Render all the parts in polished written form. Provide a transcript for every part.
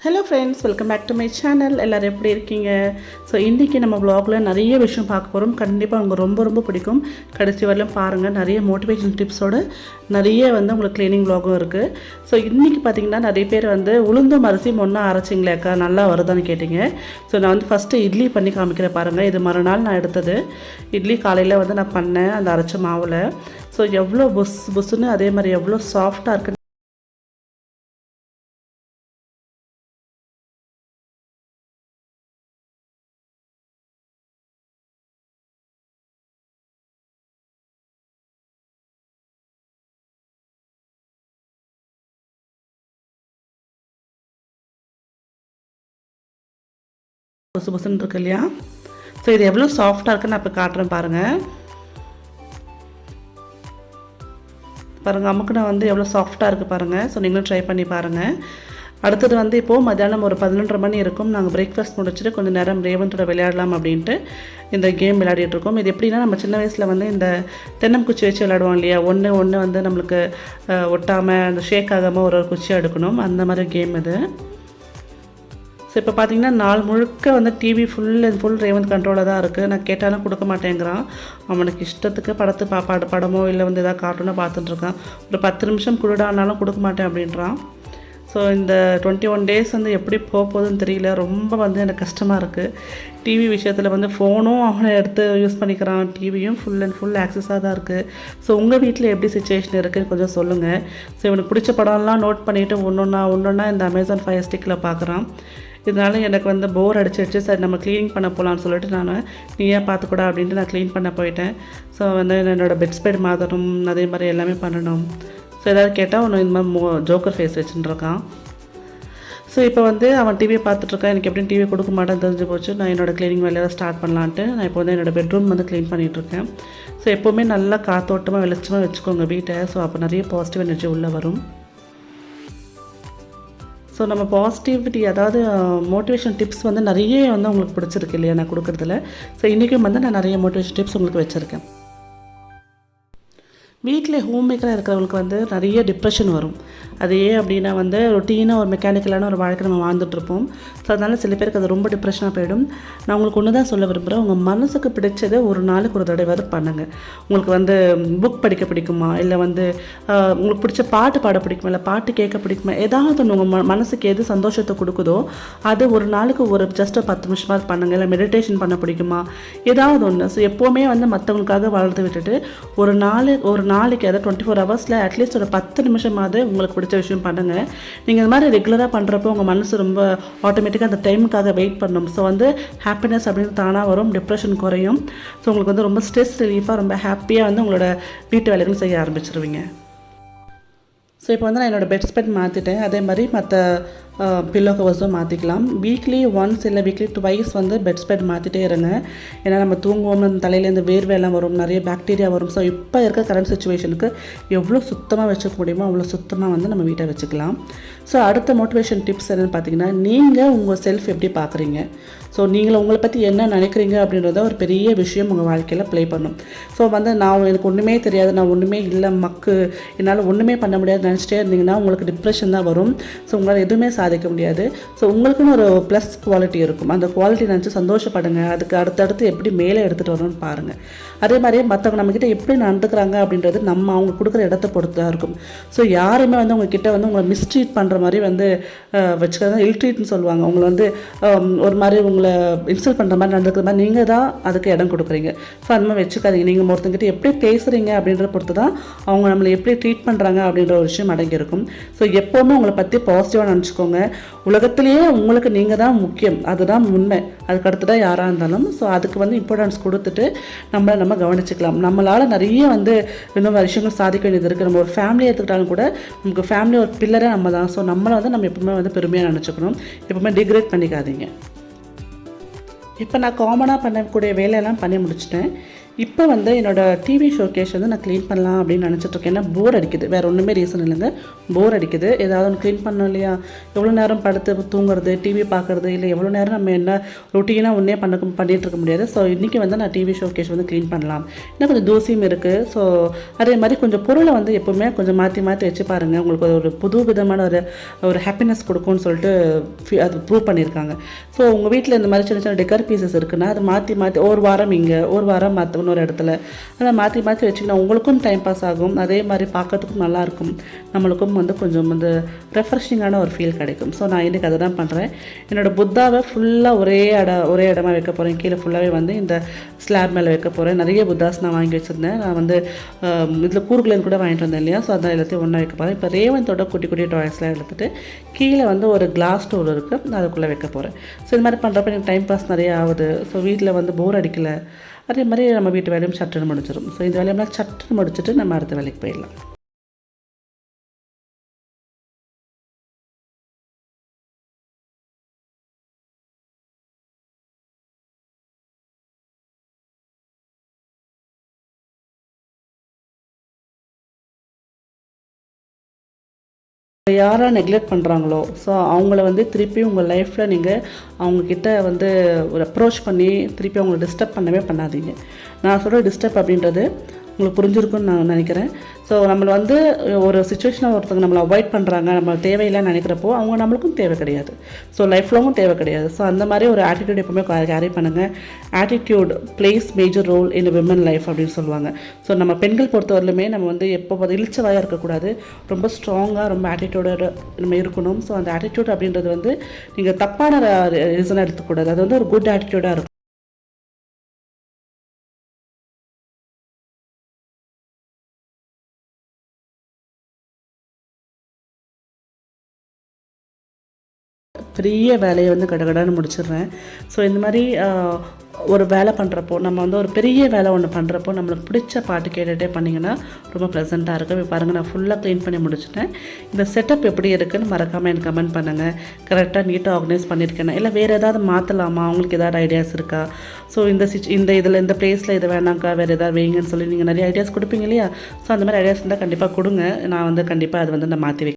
Hello friends, welcome back to my channel. எல்லோரும் எப்படி இருக்கீங்க? ஸோ இன்றைக்கி நம்ம வ்ளாகில் நிறைய விஷயம் பார்க்க போகிறோம். கண்டிப்பாக உங்களுக்கு ரொம்ப பிடிக்கும். கடைசி வரலும் பாருங்கள். நிறைய மோட்டிவேஷன் டிப்ஸோடு நிறைய உங்களுக்கு க்ளீனிங் வ்ளாகும் இருக்குது. ஸோ இன்றைக்கி பார்த்திங்கன்னா நிறைய பேர் உளுந்தும் அரிசி ஒன்றா அரைச்சிங்களேக்கா நல்லா வருதான்னு கேட்டிங்க. ஸோ நான் ஃபஸ்ட்டு இட்லி பண்ணி காமிக்கிறேன் பாருங்கள். இது மறுநாள் நான் எடுத்தது இட்லி. காலையில் நான் பண்ணேன் அந்த அரைச்ச மாவில். ஸோ எவ்வளோ புஸ்ஸுன்னு அதே மாதிரி எவ்வளோ சாஃப்டாக இருக்குது. புசுன்னு இருக்கு இல்லையா? ஸோ இது எவ்வளோ சாஃப்டாக இருக்குன்னு நான் இப்போ காட்டுறேன் பாருங்கள். அமுக்கு நான் எவ்வளோ சாஃப்டாக இருக்குது பாருங்கள். ஸோ நீங்களும் ட்ரை பண்ணி பாருங்கள். அடுத்தது இப்போது மத்தியானம் ஒரு 11:30 மணி இருக்கும். நாங்கள் பிரேக்ஃபாஸ்ட் முடிச்சுட்டு கொஞ்சம் நேரம் ரேவந்தோட விளையாடலாம் அப்படின்ட்டு இந்த கேம் விளையாடிட்டுருக்கோம். இது எப்படின்னா, நம்ம சின்ன வயசில் இந்த தென்னங்குச்சி வச்சு விளையாடுவோம் இல்லையா? ஒன்று நம்மளுக்கு ஒட்டாமல் அந்த ஷேக் ஆகாமல் ஒரு குச்சியாக எடுக்கணும். அந்த மாதிரி கேம் இது. ஸோ இப்போ பார்த்தீங்கன்னா நாள் முழுக்க டிவி ஃபுல் ரேவந்த் கண்ட்ரோலில் தான் இருக்குது. நான் கேட்டாலும் கொடுக்க மாட்டேங்கிறான். அவனுக்கு இஷ்டத்துக்கு படமோ இல்லை எதாவது கார்ட்டூனோ பார்த்துட்டுருக்கான். ஒரு 10 நிமிஷம் கொடுடானாலும் கொடுக்க மாட்டேன் அப்படின்றான். ஸோ இந்த 21 டேஸ் எப்படி போகுதுன்னு தெரியல. ரொம்ப எனக்கு கஷ்டமாக இருக்குது. டிவி விஷயத்தில் ஃபோனும் அவனை எடுத்து யூஸ் பண்ணிக்கிறான். டிவியும் ஃபுல் ஆக்சஸாக தான் இருக்குது. ஸோ உங்கள் வீட்டில் எப்படி சிச்சுவேஷன் இருக்குதுன்னு கொஞ்சம் சொல்லுங்கள். ஸோ இவனுக்கு பிடிச்ச படம்லாம் நோட் பண்ணிவிட்டு ஒன்றொன்னா இந்த அமேசான் ஃபயர் ஸ்டிக்கில் பார்க்குறான். இதனால் எனக்கு போர் அடிச்சிடுச்சு. சரி நம்ம க்ளீன் பண்ண போகலான்னு சொல்லிட்டு நான் நீயே பார்த்துக்கூடா அப்படின்ட்டு நான் க்ளீன் பண்ண போயிட்டேன். ஸோ என்னோடய பெட் ஸ்பெட் மாற்றணும், அதே மாதிரி எல்லாமே பண்ணணும். ஸோ எதாவது கேட்டால் ஒன்று இந்த மாதிரி ஜோக்கர் ஃபேஸ் வச்சுட்டுருக்கான். ஸோ இப்போ அவன் டிவியை பார்த்துட்ருக்கான். எனக்கு எப்படின்னு டிவி கொடுக்க மாட்டேன்னு தெரிஞ்சு போச்சு. நான் என்னோடய க்ளீனிங் வேலையை ஸ்டார்ட் பண்ணலான்ட்டு நான் இப்போ என்னோடய பெட்ரூம் க்ளீன் பண்ணிகிட்ருக்கேன். ஸோ எப்போவுமே நல்லா காத்தோட்டமாக வெளிச்சமாக வச்சுக்கோங்க வீட்டை. ஸோ அப்போ நிறைய பாசிட்டிவ் எனர்ஜி உள்ளே வரும். ஸோ நம்ம பாசிட்டிவிட்டி, அதாவது மோட்டிவேஷன் டிப்ஸ் நிறைய உங்களுக்கு பிடிச்சிருக்கு இல்லையா நான் கொடுக்குறதுல. ஸோ இன்றைக்கும் நான் நிறைய மோட்டிவேஷன் டிப்ஸ் உங்களுக்கு வச்சுருக்கேன். வீட்டில் ஹோம் மேக்கராக இருக்கிறவங்களுக்கு நிறைய டிப்ரெஷன் வரும். அது ஏன் அப்படின்னா ரொட்டீனாக ஒரு மெக்கானிக்கலான ஒரு வாழ்க்கை நம்ம வாழ்ந்துட்டுருப்போம். ஸோ அதனால் சில பேருக்கு அது ரொம்ப டிப்ரெஷனாக போயிடும். நான் உங்களுக்கு ஒன்று தான் சொல்ல விரும்புகிறேன். உங்கள் மனசுக்கு பிடிச்சதை ஒரு நாளுக்கு ஒரு தடவை பண்ணுங்கள். உங்களுக்கு புக் படிக்க பிடிக்குமா, இல்லை உங்களுக்கு பிடிச்ச பாட்டு பாட பிடிக்குமா, இல்லை பாட்டு கேட்க பிடிக்குமா, ஏதாவது ஒன்று உங்கள் மனசுக்கு எது சந்தோஷத்தை கொடுக்குதோ அது ஒரு நாளுக்கு ஒரு ஜஸ்ட் 10 நிமிஷமாக பண்ணுங்கள். இல்லை மெடிடேஷன் பண்ண பிடிக்குமா, ஏதாவது ஒன்று. ஸோ எப்போவுமே மற்றவங்களுக்காக வளர்த்து விட்டுட்டு ஒரு நாளைக்கு அதாவது 24 ஹவர்ஸில் அட்லீஸ்ட் ஒரு 10 நிமிஷமாவது உங்களுக்கு பிடிச்ச விஷயம் பண்ணுங்கள். நீங்கள் இந்த மாதிரி ரெகுலராக பண்ணுறப்போ உங்கள் மனசு ரொம்ப ஆட்டோமேட்டிக்காக அந்த டைமுக்காக வெயிட் பண்ணணும். ஸோ ஹாப்பினஸ் அப்படின்னு தானாக வரும், டிப்ரெஷன் குறையும். ஸோ உங்களுக்கு ரொம்ப ஸ்ட்ரெஸ் ரிலீஃபாக ரொம்ப ஹாப்பியாக உங்களோட வீட்டு வேலைகள் செய்ய ஆரம்பிச்சிருவீங்க. ஸோ இப்போ நான் என்னோடய பெட் ஸ்பெட் மாற்றிட்டேன். அதே மாதிரி மற்ற பில்லோ கவர்ஸும் மாற்றிக்கலாம். வீக்லி ஒன்ஸ் இல்லை வீக்லி ட்வைஸ் பெட் ஸ்பெட் மாற்றிட்டே இருங்க. ஏன்னா நம்ம தூங்குவோம், தலையிலேருந்து வேர்வையெல்லாம் வரும், நிறைய பாக்டீரியா வரும். ஸோ இப்போ இருக்க கரண்ட் சுச்சுவேஷனுக்கு எவ்வளோ சுத்தமாக வச்சுக்க முடியுமோ அவ்வளோ சுத்தமாக நம்ம வீட்டை வச்சுக்கலாம். ஸோ அடுத்த மோட்டிவேஷன் டிப்ஸ் என்னென்னு பார்த்தீங்கன்னா, நீங்கள் உங்கள் செல்ஃப் எப்படி பார்க்குறீங்க, ஸோ நீங்கள் உங்களை பற்றி என்ன நினைக்கிறீங்க அப்படின்றத ஒரு பெரிய விஷயம் உங்கள் வாழ்க்கையில் ப்ளே பண்ணும். ஸோ நான் எனக்கு ஒன்றுமே தெரியாது, நான் ஒன்றுமே இல்லை, என்னால் ஒன்றுமே பண்ண முடியாது நினச்சிட்டே இருந்தீங்கன்னா உங்களுக்கு டிப்ரெஷன் தான் வரும். ஸோ உங்களால் எதுவுமே சாதிக்க முடியாது. ஸோ உங்களுக்குன்னு ஒரு ப்ளஸ் குவாலிட்டி இருக்கும். அந்த குவாலிட்டி நினச்சி சந்தோஷப்படுங்க. அதுக்கு அடுத்தடுத்து எப்படி மேலே எடுத்துகிட்டு வரணும்னு பாருங்கள். அதே மாதிரியே மற்றவங்க நம்மக்கிட்ட எப்படி நடந்துக்கிறாங்க அப்படின்றது அவங்க கொடுக்குற இடத்த பொறுத்து தான் இருக்கும். ஸோ யாருமே உங்ககிட்ட உங்களை மிஸ்ட்ரீட் பண்ணுற மாதிரி வச்சுக்கிறதா இல்ட்ரீட்னு சொல்லுவாங்க. உங்களை ஒரு மாதிரி உங்களை இன்சல்ட் பண்ணுற மாதிரி நடந்துக்கிற மாதிரி நீங்கள் தான் அதுக்கு இடம் கொடுக்குறீங்க. ஸோ அந்த மாதிரி வச்சுக்காதீங்க. நீங்கள் ஒருத்தங்கிட்ட எப்படி பேசுகிறீங்க அப்படின்றத பொறுத்து தான் அவங்க நம்மளை எப்படி ட்ரீட் பண்ணுறாங்க அப்படின்ற ஒரு விஷயம் அடங்கியிருக்கும். ஸோ எப்போவுமே உங்களை பற்றி பாசிட்டிவாக நினச்சிக்கோங்க. உலகத்திலேயே உங்களுக்கு நீங்கள் தான் முக்கியம், அதுதான் உண்மை. அதுக்கு அடுத்து தான் யாராக இருந்தாலும். ஸோ அதுக்கு இம்பார்ட்டன்ஸ் கொடுத்துட்டு நம்ம கவனிச்சுக்கலாம். நம்மளால் நிறைய இன்னும் விஷயங்கள் சாதிக்க வேண்டியது இருக்குது. நம்ம ஒரு ஃபேமிலியை எடுத்துக்கிட்டாலும் கூட நமக்கு ஃபேமிலி ஒரு பில்லரே நம்ம தான். ஸோ நம்மளை நம்ம எப்பவுமே பெருமையாக நினச்சிக்கணும். எப்பவுமே டிக்ரேட் பண்ணிக்காதீங்க. இப்போ நான் காமனாக பண்ணக்கூடிய வேலையெல்லாம் பண்ணி முடிச்சிட்டேன். இப்போ வந்து என்னோடய டிவி ஷோகேஸ் வந்து நான் க்ளீன் பண்ணலாம் அப்படின்னு நினச்சிட்ருக்கேன். ஏன்னா போர் அடிக்குது, வேறு ஒன்றுமே ரீசன் இல்லைங்க. போர் அடிக்குது, ஏதாவது ஒன்று க்ளீன் பண்ணோம் இல்லையா? எவ்வளோ நேரம் படுத்து தூங்குறது, டிவி பார்க்குறது, இல்லை எவ்வளோ நேரம் நம்ம என்ன ரொட்டீனாக ஒன்றே பண்ணிகிட்ருக்க முடியாது. ஸோ இன்றைக்கி வந்து நான் டிவி ஷோகேஸ் வந்து க்ளீன் பண்ணலாம். இன்னும் கொஞ்சம் தூசியும் இருக்குது. ஸோ அதே மாதிரி கொஞ்சம் பொருளை வந்து எப்போவுமே கொஞ்சம் மாற்றி மாற்றி வச்சு பாருங்கள், உங்களுக்கு ஒரு புது விதமான ஒரு ஒரு ஹாப்பினஸ் கொடுக்கும்னு சொல்லிட்டு அது ப்ரூவ் பண்ணியிருக்காங்க. ஸோ உங்கள் வீட்டில் இந்த மாதிரி சின்ன சின்ன டெக்கர் பீசஸ் இருக்குன்னா அதை மாற்றி மாற்றி ஒரு வாரம் இங்கே, ஒரு வாரம் மற்ற இன்னொரு இடத்துல அதை மாற்றி மாற்றி வச்சிங்கன்னா உங்களுக்கும் டைம் பாஸ் ஆகும், அதே மாதிரி பார்க்கறதுக்கும் நல்லாயிருக்கும், நம்மளுக்கும் வந்து கொஞ்சம் வந்து ரெஃப்ரெஷிங்கான ஒரு ஃபீல் கிடைக்கும். ஸோ நான் இன்றைக்கி அதை தான் பண்ணுறேன். என்னோடய புத்தாவை ஃபுல்லாக ஒரே இடமா வைக்க போகிறேன். கீழே ஃபுல்லாகவே வந்து இந்த ஸ்லாப் மேலே வைக்க போகிறேன். நிறைய புத்தாஸ் நான் வாங்கி வச்சுருந்தேன். நான் வந்து இதில் கூறுகுலேருந்து கூட வாங்கிட்டு வந்தேன் இல்லையா? ஸோ அதான் எல்லாத்தையும் ஒன்றா வைக்க போகிறேன். இப்போ ரேவந்தோட குட்டி குட்டி டாய்ஸ்லாம் எடுத்துகிட்டு கீழே வந்து ஒரு கிளாஸ் டோர் இருக்குது, அதுக்குள்ளே வைக்க போகிறேன். ஸோ இது மாதிரி பண்ணுறப்ப எனக்கு டைம் பாஸ் நிறைய ஆகுது. ஸோ வீட்டில் வந்து போர் அடிக்கலை, அதே மாதிரி நம்ம வீட்டு வேலையும் சட்டுன்னு முடிச்சிடும். ஸோ இந்த வேலையெல்லாம் சட்டுன்னு முடிச்சுட்டு நம்ம அடுத்த வேலைக்கு போயிடலாம். யாரை நெக்லெக்ட் பண்ணுறாங்களோ, ஸோ அவங்கள வந்து திருப்பி உங்கள் லைஃப்பில் நீங்கள் அவங்கக்கிட்ட வந்து ஒரு அப்ரோச் பண்ணி திருப்பி அவங்கள டிஸ்டர்ப் பண்ணவே பண்ணாதீங்க. நான் சொல்கிற டிஸ்டர்ப் அப்படின்றது உங்களுக்கு புரிஞ்சிருக்குன்னு நான் நினைக்கிறேன். ஸோ நம்மளை வந்து ஒரு சிச்சுவேஷனை ஒருத்தவங்க நம்மளை அவாய்ட் பண்ணுறாங்க, நம்ம தேவையில்லைன்னு நினைக்கிறப்போ அவங்க நம்மளுக்கும் தேவை கிடையாது. ஸோ லைஃப் லாங்கும் தேவை கிடையாது. ஸோ அந்த மாதிரி ஒரு ஆட்டிடியூட் எப்பவுமே கேரி பண்ணுங்கள். Attitude plays major role in women life அப்படின்னு சொல்லுவாங்க. ஸோ நம்ம பெண்கள் பொறுத்தவரையிலுமே நம்ம வந்து எப்போ இழிச்சவாயாக இருக்கக்கூடாது, ரொம்ப ஸ்ட்ராங்காக ரொம்ப ஆட்டிடியூடோட நம்ம இருக்கணும். ஸோ அந்த ஆட்டிடியூட் அப்படின்றது வந்து நீங்கள் தப்பான ரீசனாக எடுத்துக்கூடாது, அது வந்து ஒரு குட் ஆட்டிடியூடாக இருக்கும். பெரிய வேலையை வந்து கடகடான்னு முடிச்சிடுறேன். ஸோ இந்த மாதிரி ஒரு வேலை பண்ணுறப்போ, நம்ம வந்து ஒரு பெரிய வேலை ஒன்று பண்ணுறப்போ நம்மளுக்கு பிடிச்ச பாட்டு கேட்டுகிட்டே பண்ணிங்கன்னா ரொம்ப ப்ளசண்ட்டாக இருக்கும். இப்போ பாருங்கள், நான் ஃபுல்லாக க்ளீன் பண்ணி முடிச்சுட்டேன். இந்த செட்டப் எப்படி இருக்குதுன்னு மறக்காமல் எனக்கு கமெண்ட் பண்ணுங்கள். கரெக்டாக நீட்டாக ஆர்கனைஸ் பண்ணியிருக்கேன், இல்லை வேறு ஏதாவது மாற்றலாமா, உங்களுக்கு ஏதாவது ஐடியாஸ் இருக்கா? ஸோ இந்த இதில் இந்த ப்ளேஸில் இது வேணாங்க்கா, வேறு ஏதாவது வைங்கன்னு சொல்லி நீங்கள் நிறைய ஐடியாஸ் கொடுப்பீங்க இல்லையா? ஸோ அந்த மாதிரி ஐடியாஸ் இருந்தால் கண்டிப்பாக கொடுங்க. நான் வந்து கண்டிப்பாக அது வந்து நான் மாற்றி வைக்கிறேன்.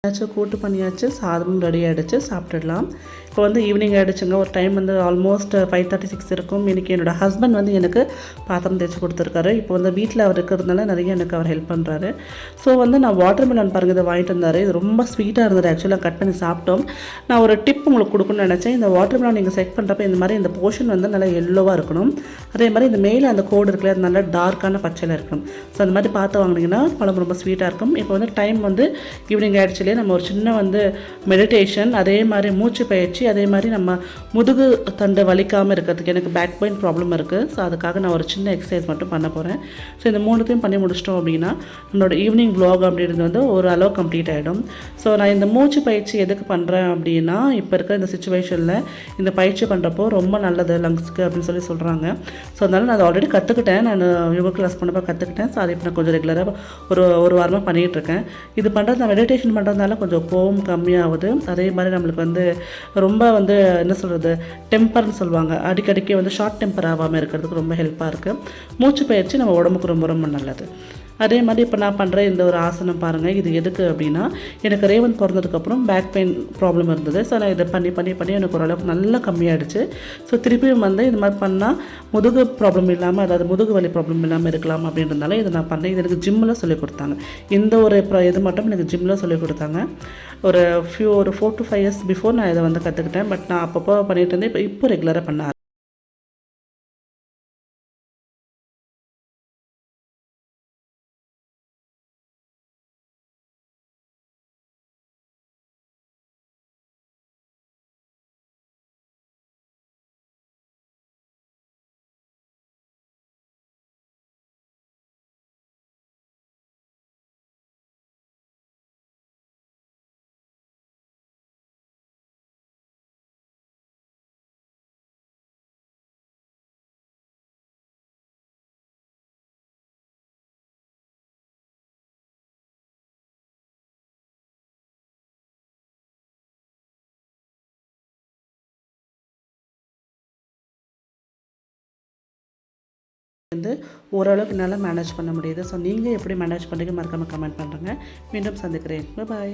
கூட்டு பண்ணியாச்சு, சாதமும் ரெடி ஆகிடுச்சு, சாப்பிட்டுடலாம். இப்போ வந்து ஈவினிங் ஆகிடுச்சுங்க. ஒரு டைம் வந்து ஆல்மோஸ்ட் 5:36 இருக்கும். இன்றைக்கி என்னோடய ஹஸ்பண்ட் வந்து எனக்கு பாத்திரம் தேய்ச்சி கொடுத்துருக்காரு. இப்போ வந்து வீட்டில் அவர் இருக்கிறதுனால நிறைய எனக்கு அவர் ஹெல்ப் பண்ணுறாரு. ஸோ வந்து நான் வாட்டர் மெலன் பாருங்கள், இதை வாங்கிட்டு வந்தார். இது ரொம்ப ஸ்வீட்டாக இருந்தது. ஆக்சுவலாக கட் பண்ணி சாப்பிட்டோம். நான் ஒரு டிப் உங்களுக்கு கொடுக்கணும்னு நினச்சேன். இந்த வாட்டர் மெலன் நீங்கள் செக் பண்ணுறப்ப இந்த மாதிரி இந்த போர்ஷன் வந்து நல்லா எல்லோவாக இருக்கணும். அதே மாதிரி இந்த மேலே அந்த கோடு இருக்குல்ல, அது நல்லா டார்க்கான பச்சையில் இருக்கணும். ஸோ அந்த மாதிரி பார்த்து வாங்கினீங்கன்னா குழம்பு ரொம்ப ஸ்வீட்டாக இருக்கும். இப்போ வந்து டைம் வந்து ஈவினிங் ஆகிடுச்சு. நம்ம ஒரு சின்ன வந்து மெடிடேஷன், அதே மாதிரி மூச்சு பயிற்சி, அதே மாதிரி நம்ம முதுகு தண்டு வலிக்காமல் இருக்கிறதுக்கு, எனக்கு பேக் பெயின் ப்ராப்ளம் இருக்குது. ஸோ அதுக்காக நான் ஒரு சின்ன எக்ஸசைஸ் மட்டும் பண்ண போகிறேன். ஸோ இந்த 3த்தையும் பண்ணி முடிச்சிட்டோம் அப்படின்னா நம்மளோட ஈவினிங் வ்ளாக் அப்படின்றது வந்து ஒரு அளவு கம்ப்ளீட் ஆகிடும். ஸோ நான் இந்த மூச்சு பயிற்சி எதுக்கு பண்ணுறேன் அப்படின்னா, இப்போ இருக்கிற இந்த சுச்சுவேஷனில் இந்த பயிற்சி பண்ணுறப்போ ரொம்ப நல்லது லங்ஸுக்கு அப்படின்னு சொல்கிறாங்க. ஸோ அதனால் நான் அதை ஆல்ரெடி கற்றுக்கிட்டேன். நான் யோகா கிளாஸ் பண்ணப்போ கற்றுக்கிட்டேன். ஸோ அதை இப்போ நான் கொஞ்சம் ரெகுலராக ஒரு வாரமாக பண்ணிகிட்ருக்கேன். இது பண்ணுறது, நான் மெடிடேஷன் பண்ணுறதுனால கொஞ்சம் கோவம் கம்மியாகுது. அதே மாதிரி நம்மளுக்கு வந்து ரொம்ப வந்து என்ன சொல்கிறது, டெம்பர்னு சொல்லுவாங்க, அடிக்கடிக்கு வந்து ஷார்ட் டெம்பர் ஆகாமல் இருக்கிறதுக்கு ரொம்ப ஹெல்ப்பாக இருக்குது. மூச்சு பயிற்சி நம்ம உடம்புக்கு ரொம்ப ரொம்ப நல்லது. அதே மாதிரி இப்போ நான் பண்ணுற இந்த ஒரு ஆசனம் பாருங்கள், இது எதுக்கு அப்படின்னா, எனக்கு ரேவன் பிறந்ததுக்கப்புறம் பேக் பெயின் ப்ராப்ளம் இருந்தது. ஸோ நான் இதை பண்ணி பண்ணி பண்ணி எனக்கு ஓரளவுக்கு நல்லா கம்மியாகிடுச்சு. ஸோ திருப்பியும் வந்து இது மாதிரி பண்ணால் முதுகு ப்ராப்ளம் இல்லாமல், அதாவது முதுகு வலி ப்ராப்ளம் இல்லாமல் இருக்கலாம் அப்படின்றதுனால இதை நான் பண்ணேன். இது எனக்கு ஜிம்மில் சொல்லிக் கொடுத்தாங்க. இந்த ஒரு இது மட்டும் எனக்கு ஜிம்மில் சொல்லிக் கொடுத்தாங்க. ஒரு 4 to 5 years பிஃபோர் நான் இதை வந்து கற்றுக்கிட்டேன். பட் நான் அப்பப்போ பண்ணிகிட்டு இருந்தேன். இப்போ ரெகுலராக பண்ண வந்து ஓரளவுக்கு நல்லா மேனேஜ் பண்ண முடியுது. ஸோ நீங்கள் எப்படி மேனேஜ் பண்ணுறீங்க மறக்காமல் கமெண்ட் பண்ணுறேங்க. மீண்டும் சந்திக்கிறேன். பாய்.